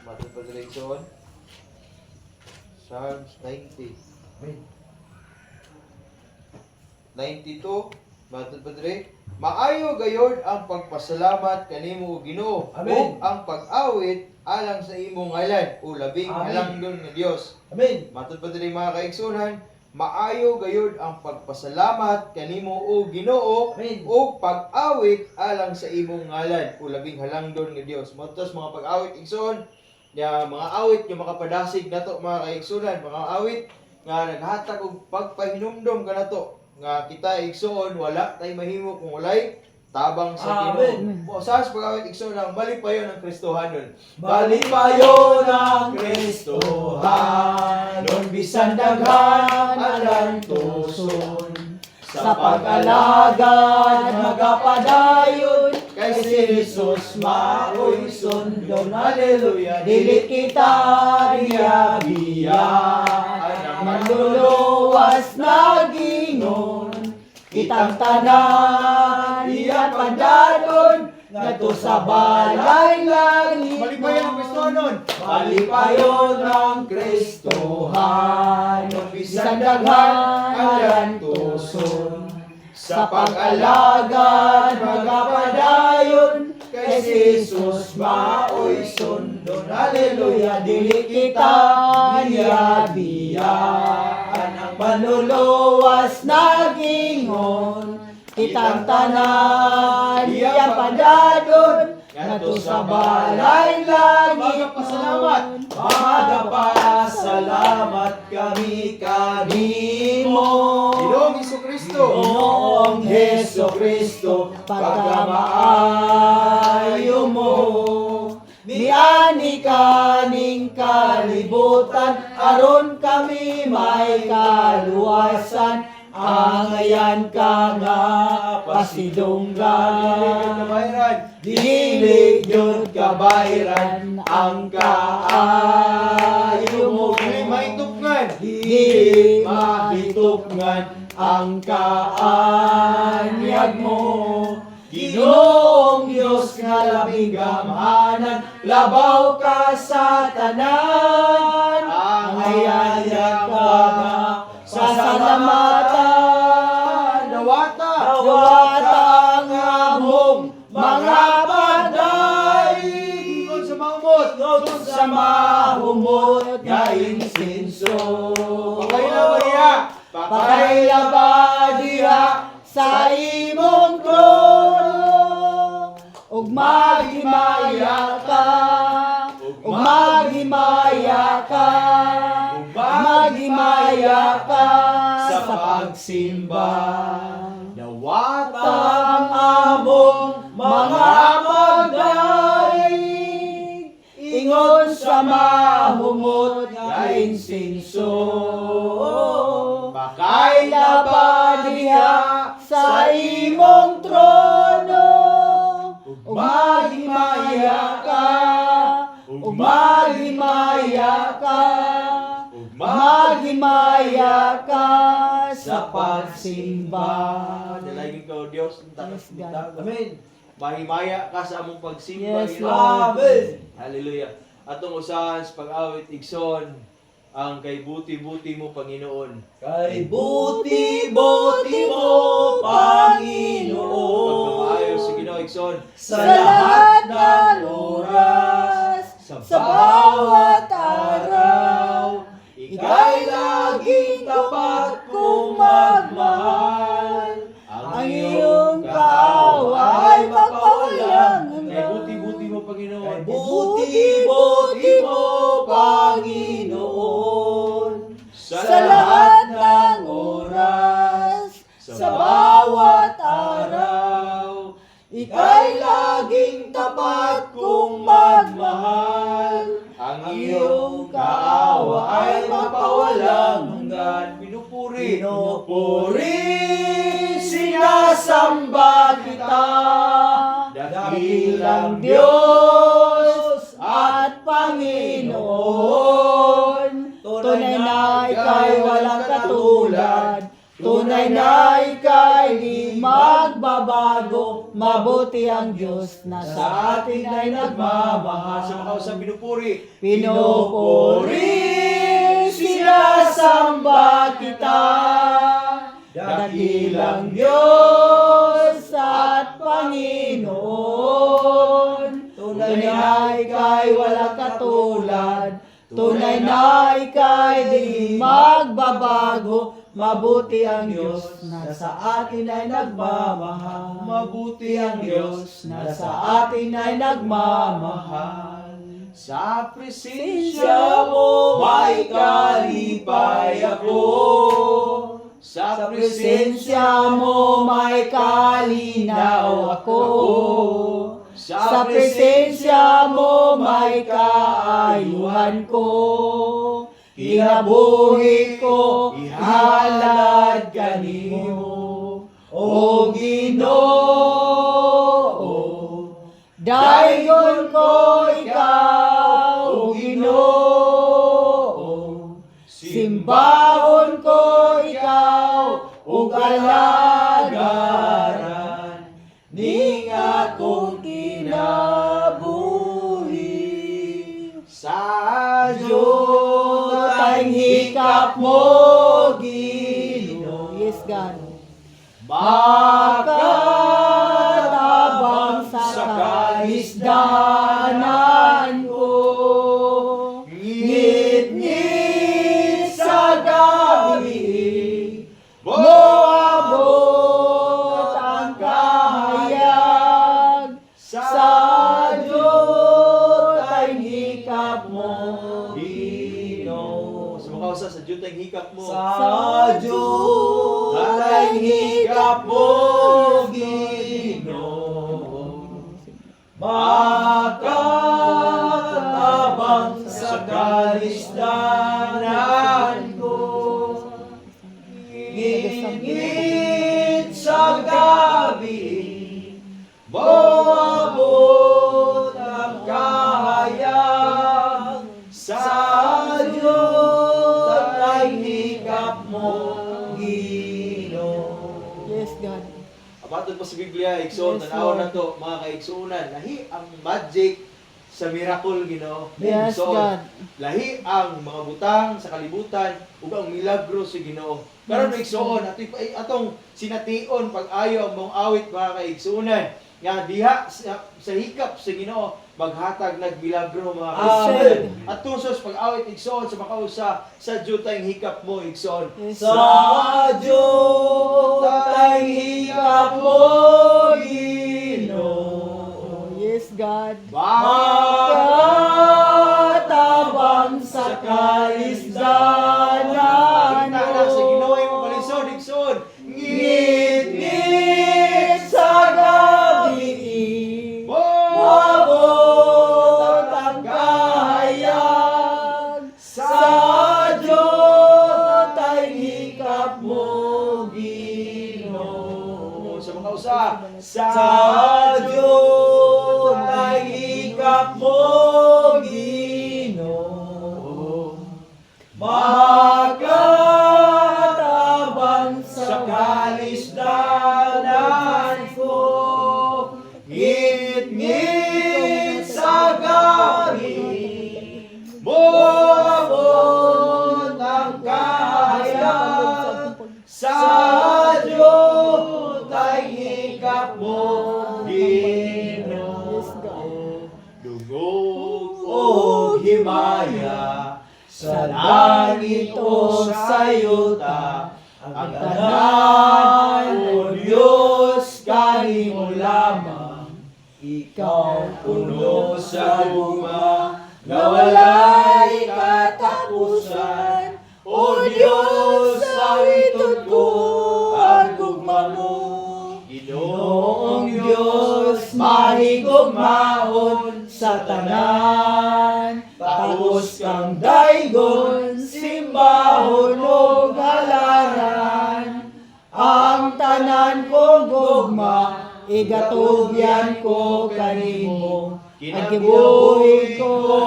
Matod pa direksyon. Psalms 90. Amen. 92. Matod pa dire. Maayo gayod ang pagpasalamat kanimo Ginoo. Amen. Ug ang pag-awit alang sa imong ngalan o labing Amen. halangdon nga Dios. Amen. Matod pa diri mga kaigsunan, maayo gayud ang pagpasalamat kanimo o Ginoo Amen. o pag-awit alang sa imong ngalan o labing halangdon nga Dios. Motos mga pag-awit igsoon, ya mga awit nga makapadasig nato mga kaigsunan, mga awit nga naghatag og pagpahinumdom kanato nga kita igsoon wala tay mahimo kung walay tabang sa Ginoo. Amen. Usas pag-awit igsoon ang balipayon ng Kristohanon. Balipayon ang Kristohanon, bisan daghan alang tuson. Sa pag-alagad magapadayon, kay si Jesus maoy sundon. Hallelujah. Dili kita diyabiyan, manluluwas na Gingon. Kitang tanan iya padadon, ngadto sa balay langit. Balipayon ang Kristohanon. Balipayon ang Kristohanon, bisan daghan alang tuson. Sa pag-alagad magapadayon, kay Jesus maoy sundon. Hallelujah. Dili kita diyabiyan, ang panluluwas na Gingon. Kitang tanan iya padadon, ngadto sa balay langit. Magapasalamat. Magapasalamat kami kanimo, Ginoong Hesukristo. Ginoong Hesukristo, pagkamaayo mo. Niani kaning kalibutan, aron kami may kaluwasan. Angayan ka nga pasidunggan, dili gyud kabayran ang kaayo mo. Dili mahitupngan. Dili mahitupngan ang kaanyag mo. Ginoong Diyos nga labing gamhanan, labaw ka sa tanan. Angayan ka nga sa salamatan. Dawata. Dawata ang among mga paday. Ingon sa maumot. Tungkol sa mahumot nga insinso. Pakailawa diha. Pakailawa diha sa imong trono. Ug maghimaya ka, ug maghimaya ka, maghimaya ka sa pagsimba. Dawata. Ang among mga pagdaig, ingon sa mahumot nga insinso. Pakailaban diha sa imong trono. Ug maghimaya ka, ug maghimaya ka, maghimaya ka sa pagsimba. Dalagin ka o Diyos. Yes, God. Amen. Mahimaya ka sa among pagsimba. Yes, Ginoo. Lord. Amen. Hallelujah. Atong usahan sa pag-awit igsoon ang kay buti-buti mo Panginoon. Kay buti-buti mo, Panginoon, Pagkamaayo sa Ginoo igsoon. sa lahat ng oras, sa bawat araw, ika'y laging tapat kong magmahal. Ang iyong kaawa ay magpawalang Kay hanggan. buti-buti mo Panginoon. Kay buti-buti mo, Panginoon, sa lahat ng oras, sa bawat araw, ika'y laging tapat kong magmahal. Ang iyong kaawa ay mapawalang hanggan. Pinupuri. Pinupuri, sinasamba kita, dakilang Diyos at Panginoon. Tunay na ika'y walang katulad, tunay na ika'y di magbabago, mabuti ang Diyos na sa atin ay nagmamahal. Sa makausap pinupuri. Pinupuri, sinasamba kita, dakilang Diyos at Panginoon. Tunay na ika'y walang katulad, tunay na ika'y di magbabago. Mabuti ang Diyos na sa atin ay nagmamahal. Mabuti ang Diyos na sa atin ay nagmamahal. Sa presensya mo may kalipay ako. Sa presensya mo may kalinaw ako. Sa presensya mo may kaayuhan ko. Kinabuhi ko, ihalad kanimo, O Ginoo. Daigon ko ikaw, O Ginoo. Simbahon ko ikaw, O kalagaran, ning akong kinabuhi. Sa Diyos ang hikap mo, Ginoo. Yes, God. Makatabang sa kalisdanan ko, ngit-ngit sa gabi, moabot ang kahayag. Sa Diyos ang hikap mo, Sa makausap sa Diyos ang hikap mo. sa Diyos ang hikap mo, Ginoo. Makatabang sa kalisdanan ko, ngit sa gabi, moabot ang kahayag. Sa Diyos ang hikap mo, Ginoo. Yes, God. Apaton pa sa Biblia, igsoon, Yes, tanaw na Lord. to, mga kaigsuunan. Lahi ang magic sa miracle, Ginoo. Yes, Igsoon. God. Lahi ang mga butang sa kalibutan, ug ang milagro sa Ginoo. Karon Yes, igsoon, atong sination pag-ayo ang mong awit, mga kaigsuunan. Nga diha sa hikap sa Ginoo, maghatag nagmilagro, mga Amen. kaigsuunan. At tusos pag-awit igsoon sa makausa sa Diyos tayong hikap mo, igsoon. Sa Diyos ang hikap mo, Ginoo. Yes, God. Makatabang sa kalisdanan Kita na sa Ginoo mo, mo balisod, igsoon. ngit-ngit sa gabi, Mo! mabot ang kahayag. Sa Diyos ang hikap mo, Ginoo. Sa mga usa, Sa Diyos ang hikap mo, Ginoo. Makatabang sa kalisdanan ko, ngit-ngit sa gabi, moabot ang kahayag. Sa Diyos ang hikap mo, Ginoo. dugog O himaya, sa langit o sa yuta, ang tanan, O Diyos, kanimo lamang. Ikaw puno sa guma, na walay katapusan. O Diyos, awiton ko ang gugma mo. Ginoong Diyos, mahigugmaon sa tanan. Tapos kang daygon, simbahon o halaran. Ang tanan kong gugma, igatugyan ko kanimo. Ang kibuhi ko, O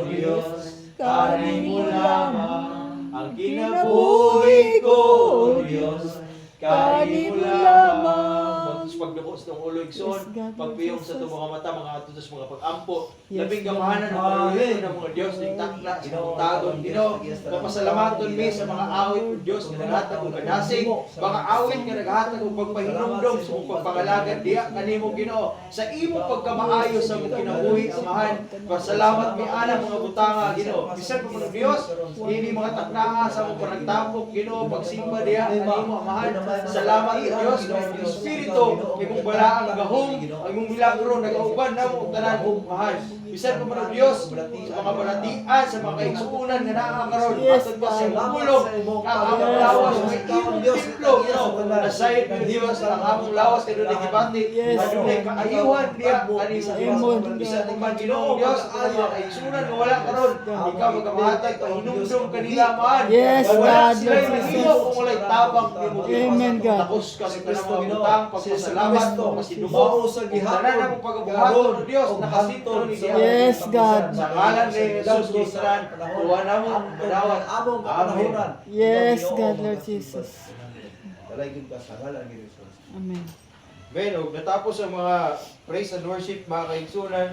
Diyos, kanimo lamang. Ang kinabuhi ko, O Diyos, kanimo lamang. pagdako sa itong ulo igsoon, Yes, God, pagpiyong Lord sa itong mga mata, mga ato sa mga pag-ampo, Yes, labing God. gamahanan ng paluyo ng mga Diyos, ng takla, sa mga tagon, Ginoo, papasalamaton mi sa mga awit o Diyos, na naghatag o kadasig, mga awit nga naghatag o pagpahinumdom sa mong pagpangalagad, diya, kanimo Ginoo, sa imo pagkamaayo sa mong kinabuhi, amahan, pasalamat mi ana mga butanga, Ginoo, bisan pa mga Diyos, hindi mga taknaa sa mong panagtapok, Ginoo, pagsimba diya, kanimo, amahan, salamat o Diyos, ng Espiritu, imong balaang gahong, ang imong milagro, nag-auban na mo, tanan mo, mahal. Bisan pa mga Diyos, sa mga balatian, sa mga kaigsuunan na nakakaroon, Yes, atod pa sa God. imong pulong, ang among lawas, may imong templo, nasayit mo Diyos, ang among lawas, kay doon nagibati, Yes, adunay God. kaayuhan niya, ani sa Diyos, Amen. bisan pa man Ginoo, Diyos, ang mga kaigsuunan nga wala karon, ikaw magamahatag, pahinumdum kanila, man, Yes, na wala God, sila Lord yung Jesus. iyo, kung wala'y tabang, di mo Amen, God. tapos ka sa tanang mga butang, pagpasalamat, pagpasidugo, sa kung tanan na mong pagkabuhaton ng Diyos, nakasito ni Diyan. Yes, God. Sa ngalan ni Jesus Kristan, tuwa na mo, madawat. Among Amen. kapanahonan. Yes, God, Lord Jesus. Dalay ka sa ngalan ni Jesus. Amen. Ben, og natapos ang mga praise and worship, mga kaigsunan,